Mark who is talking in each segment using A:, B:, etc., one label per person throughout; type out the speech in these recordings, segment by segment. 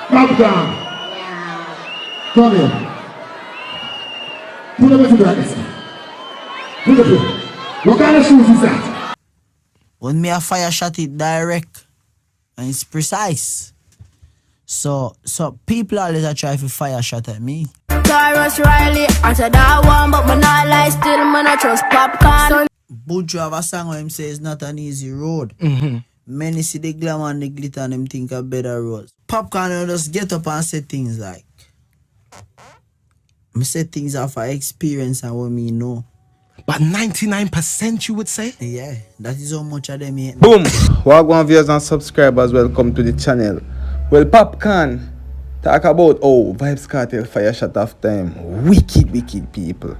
A: Popcaan. Come here. Put up your brackets. Put up here. What kind of shoes is that?
B: When me a fire shot it direct and it's precise. So people always a try to fire shot at me.
C: Tyrus Riley, I said that one, but man not lie still, man I trust Popcaan.
B: Buju have a song where him say it's not an easy road. Many see the glamour and the glitter and them think a better road. Popcaan will just get up and say things like, me say things off of experience and what me know.
D: But 99% you would say?
B: Yeah, that is how much of them hate.
E: Boom! Wagwan viewers and subscribers, welcome to the channel. Well, Popcaan talk about Vybes Cartel fire shot after him. Wicked people.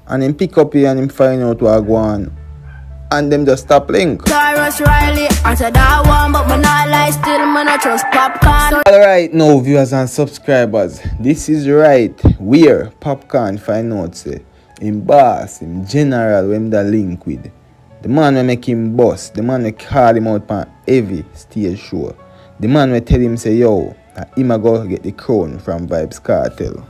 E: And him pick up here and him find out Wagwan. And them just stop link.
C: Tyrus Riley, I said that one, but man not lie still, man I trust Popcaan.
E: Alright now viewers and subscribers, this is right where Popcaan find out say him boss, him general when him da link with. The man will make him boss, the man will call him out on heavy stage show. The man will tell him say yo, that him a go get the crown from Vybes Cartel.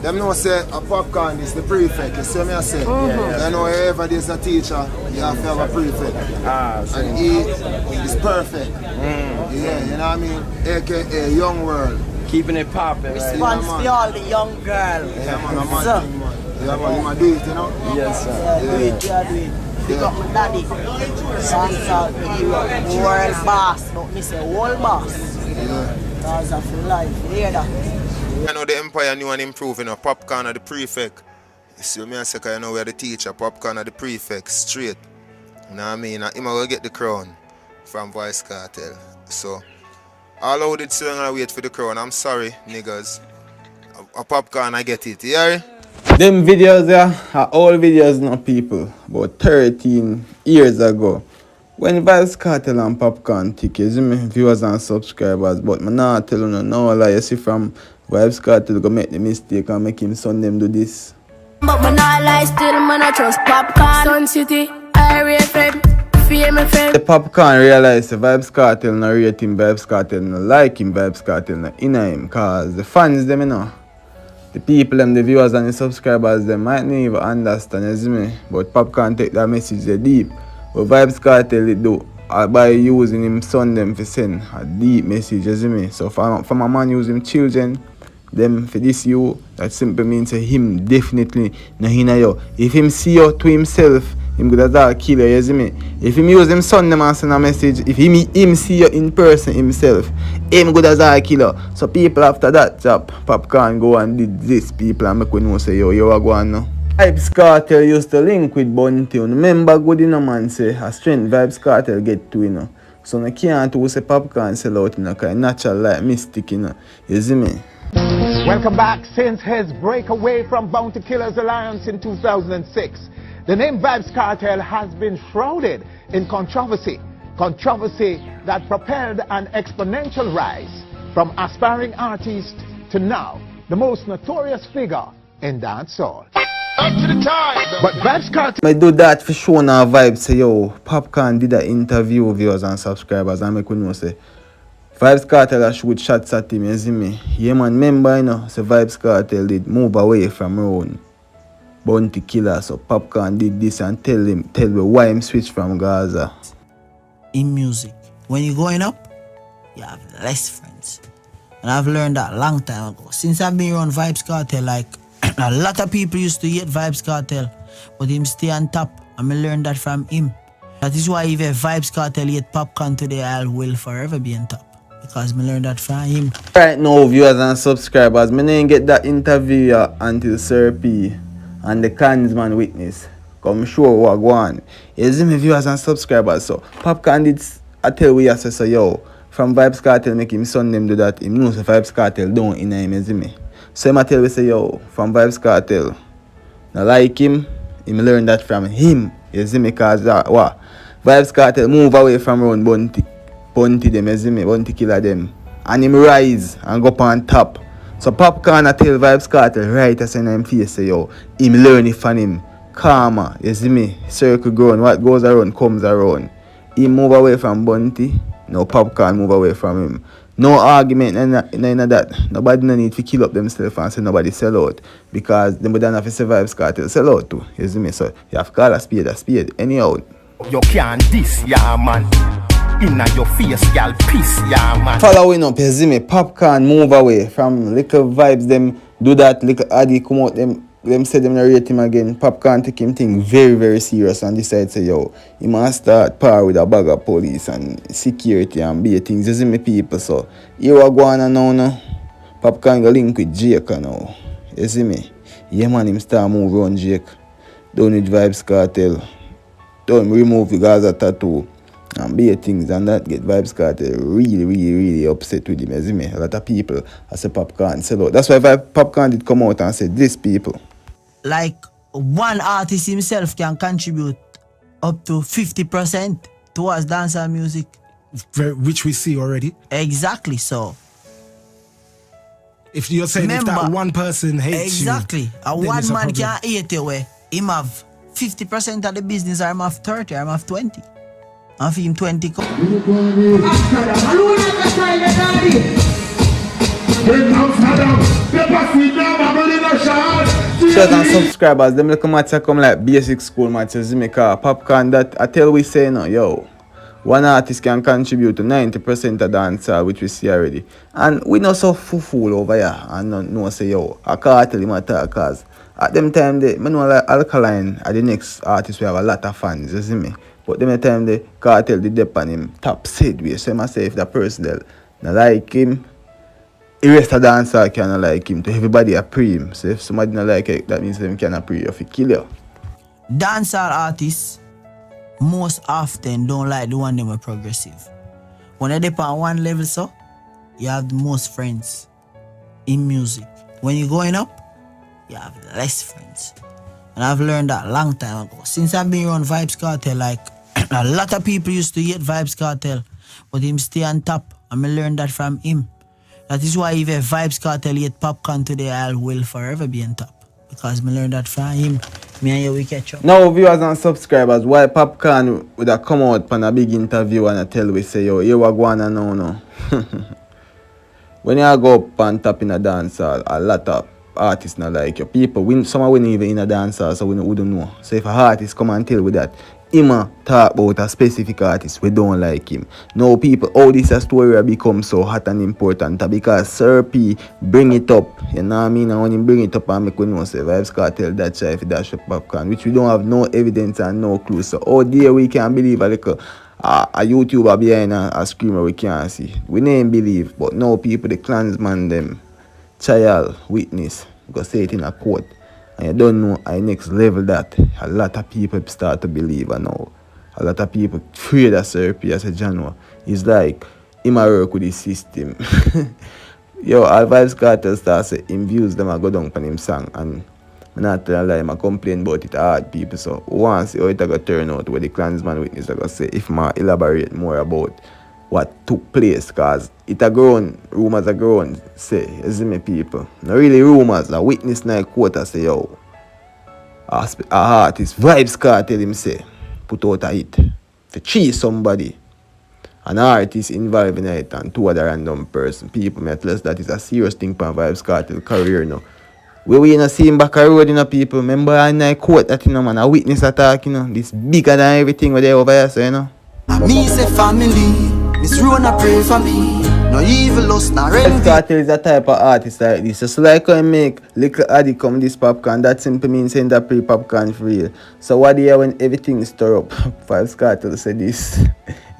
F: Them know say a Popcaan is the prefect, you see what I say? You know wherever there's a teacher, you have to have a prefect. And he is perfect. Yeah, you know what I mean? AKA Young World.
D: Keeping it popping, right?
B: Response for all the young girls.
F: Yeah man, a man thing man. Yeah man, you might do it, you know?
D: Yes, sir.
B: Yeah, do it. Pick up my daddy. Salsa, world boss. Don't miss a whole boss. Cause of life. You hear that?
F: I know the empire new and improving, you know, Popcaan are the prefect. You see what I say, you know we are the teacher, Popcaan are the prefect, straight. You know what I mean? And him will get the crown from Vybes Cartel. So, all out it still gonna wait for the crown. I'm sorry, niggas. A Popcaan, I get it, you hear?
E: Them videos there are all videos now people, about 13 years ago. When Vybes Cartel and Popcaan tick, you see me viewers and subscribers, but I'm not telling you no lie, you see from Vybes Cartel go make the mistake and make him son them do this.
C: But man not lie still, man I trust Popcaan. Sun City, area friend, fame friend.
E: The Popcaan realize the Vybes Cartel no rate him, Vybes Cartel no like him, Vybes Cartel no inna him, cause the fans them you know. The people them, the viewers and the subscribers them might not even understand, you see me, but Popcaan take that message they deep. But Vybes Cartel it do by using him son them for send a deep message, you see me. So from a man using children, them for this you, that simply means him definitely no hina yo. If him see you to himself, him good as a killer, you see me. If him use him son them and send a message, if him see you in person himself, him good as a killer. So people after that job, Popcaan go and did this people and make we know say yo, you are going now. Vybes Cartel used to link with Bounty. Remember good you know man say a strength Vybes Cartel get to you know. So no can't to say Popcaan sell out you know, cause natural like mystic you know. You see me?
G: Welcome back. Since his breakaway from Bounty Killers Alliance in 2006, the name Vybes Cartel has been shrouded in controversy. Controversy that propelled an exponential rise from aspiring artist to now the most notorious figure in dancehall. Up to the time. But Vybes Cartel.
E: I do that for sure now Vybes say yo, Popcaan did an interview with viewers and subscribers and make we know say Vybes Cartel shoot shots at him, you see me? Yeah man, remember you know, so Vybes Cartel did move away from around Bounty Killer, so Popcaan did this and tell me why him switch from Gaza.
B: In music, when you're going up, you have less friends. And I've learned that a long time ago. Since I've been around Vybes Cartel, like a lot of people used to hate Vybes Cartel, but him stay on top. And I learned that from him. That is why even Vybes Cartel hate Popcaan today, I will forever be on top. Because I learned that from him.
E: Right now, viewers and subscribers, I didn't get that interview until Sir P and the Clansman witness come show what go on. You see me, viewers and subscribers, so Popcaan did I tell we say so yo, from Vybes Cartel make him son them do that, him knows Vybes Cartel don't in him, you see me. So him I tell we say yo, from Vybes Cartel, now like him learn that from him, you see me, cause what? Vybes Cartel move away from around Bounty them, you see me, Bounty Killer them. And him rise and go up on top. So Popcaan I tell Vybes Cartel right as in him face say yo, him learn it from him. Karma, you see me, circle ground, what goes around comes around. He move away from Bounty, now Popcaan move away from him. No argument and none of that. Nobody no need to kill up themselves and say nobody sell out. Because them would not have to say Vybes Cartel sell out too. You see me? So you have to call a spade anyhow.
D: You can't diss, yeah, man. Inna your face, y'all piss, yeah, man.
E: Following up, you see me? Popcaan move away from little vibes. Them do that. Little Addy come out. Them say them not rate him again. Popcaan take him thing very, very serious and decide say, yo, he must start par with a bag of police and security and be things. You see me, people? So here we go on now. Popcaan go link with Jake now. You see me? Yeah, man, him start move around Jake. Down with Vybes Cartel. Don't remove the Gaza tattoo and be things and that get Vybes Cartel really, really, really upset with him. You see me? A lot of people I say Popcaan sell out. That's why Popcaan did come out and say this people.
B: Like one artist himself can contribute up to 50% towards dancehall music.
D: Which we see already.
B: Exactly, so.
D: If you're saying if that one person hates
B: exactly.
D: you.
B: A one man can't hate you where him have 50% of the business, or him have 30, or him have 20. And for him 20 come.
E: Shout and subscribers, them little matches come like basic school matches. You make a Popcaan that I tell we say no, yo. One artist can contribute to 90% of dancehall, which we see already. And we not so fool over here and no say yo, a Cartel him attack cause at them time they know like Alkaline are the next artist we have a lot of fans, you see me. But them time the Cartel did dip on him top sideways. So I must say if the person that not like him, the rest of the dancer cannot like him. To everybody a pre him. So if somebody not like it, that means them cannot pre you if he kill you.
B: Dancehall artists most often don't like the one them are progressive. When they dip on one level, so you have the most friends in music. When you're going up, you have less friends. And I've learned that a long time ago. Since I've been around Vybes Cartel, like a lot of people used to hate Vybes Cartel, but him stay on top. And I learned that from him. That is why if Vybes Cartel hate Popcaan today, I will forever be on top. Because I learned that from him. Me and you will catch up.
E: Now viewers and subscribers, why Popcaan would have come out on a big interview and I tell we say, yo, here we go on and now. When you go up on top in a dancehall, a lot of artists not like you. People, some wouldn't even in a dancehall, so we wouldn't know. So if a artist come and tell with that, him talk about a specific artist, we don't like him. Now people, all this a story become so hot and important because Sir P bring it up. You know what I mean? And when he bring it up and make we know say Vybes Cartel that shy if dash up Popcaan, which we don't have no evidence and no clue. So how dare we can believe a YouTuber behind a screamer we can't see. We name believe, but no people, the clansman them, child, witness, go say it in a court. And you don't know at next level that a lot of people start to believe now. A lot of people afraid of Sir P as a genre. It's like him a work with the system. Yo, all Vybes Cartel start say him views them a go down on him song and I'm not telling a lie, I complain about it hard people. So once how it go turn out where the clansman witness I go say if I elaborate more about what took place, cause it a grown, rumors are grown, say, you see me people. Not really rumors, a witness night quote say, yo, a artist, Vybes Cartel him say, put out a hit, to cheat somebody, an artist involved in it and two other random person, people, me at least that is a serious thing for Vybes Cartel career now. Where we not see him back a road, you know, people, remember I quote that, you know, man, a witness attack, you know, this bigger than everything where they over here, so, you know.
H: Me say family. Miss Rona pray for me. No evil loss, no envy.
E: Cartel is a type of artist like this. Just like I make little Addy come this Popcaan, that simply means saying that pre-Popcaan for real. So what do you when everything is stir up? Vybes Cartel say this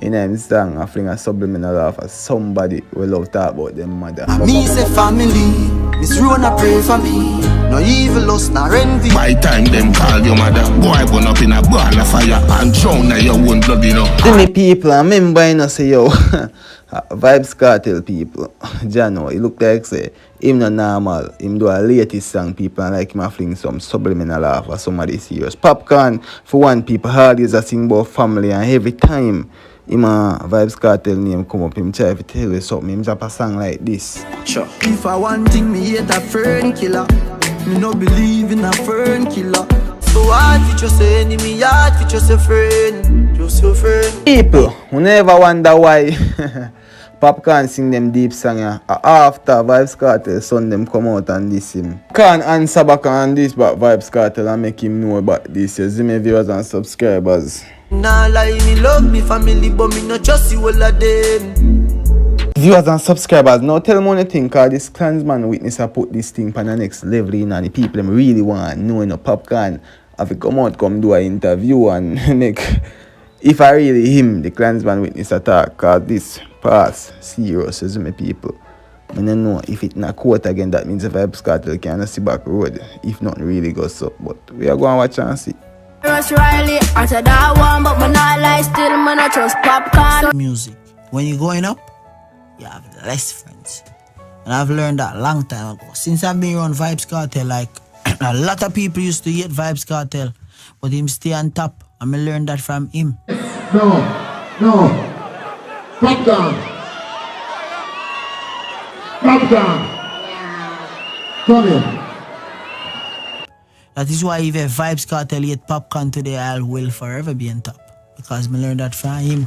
E: in a song, I fling a subliminal laugh as somebody will love talk about them mother.
H: Me say family. Miss Rona pray for me. No evil loss, no envy.
D: By time them call your mother, boy burn up in a ball of fire and drown in your own blood, you know.
E: See me people, I remember you know say yo, Vybes Cartel people, Jano, he look like say, him not normal, him do a latest song people and like him a fling some subliminal laugh or somebody serious. Popcaan, for one people, hard is a sing about family and every time him a Vybes Cartel name come up, him try to tell you something, him drop a song like this.
H: Sure. If I want thing, me hate a fern killer. Me no believe in a fern killer. So what if you say enemy, what if you say friend? Just your friend.
E: People, who never wonder why Popcaan sing them deep song yeah. After Vybes Cartel son them come out and diss him. Can't answer back on this but Vybes Cartel and make him know about this. You see me viewers and subscribers.
H: Nah lie, me love me family, but me not just you all of them.
E: Viewers and subscribers, now tell me anything cause this Klansman witness I put this thing on the next level and the people them really want know Popcaan have to come out come do an interview and make if I really him the Klansman witness attack cause this pass serious as my people. I don't know if it not quote again that means the Vybes Cartel can see back road if nothing really goes up, but we are going to watch and see.
C: Rush Riley, I said that one, but man I lie still, man I trust Popcaan.
B: Music. When you're going up, you have less friends. And I've learned that a long time ago. Since I've been around Vybes Cartel, like a lot of people used to hate Vybes Cartel, but him stay on top. And I learned that from him.
A: No. Popcaan. Come here.
B: That is why if Vybes Cartel hate Popcaan today, I will forever be on top. Because I learned that from him.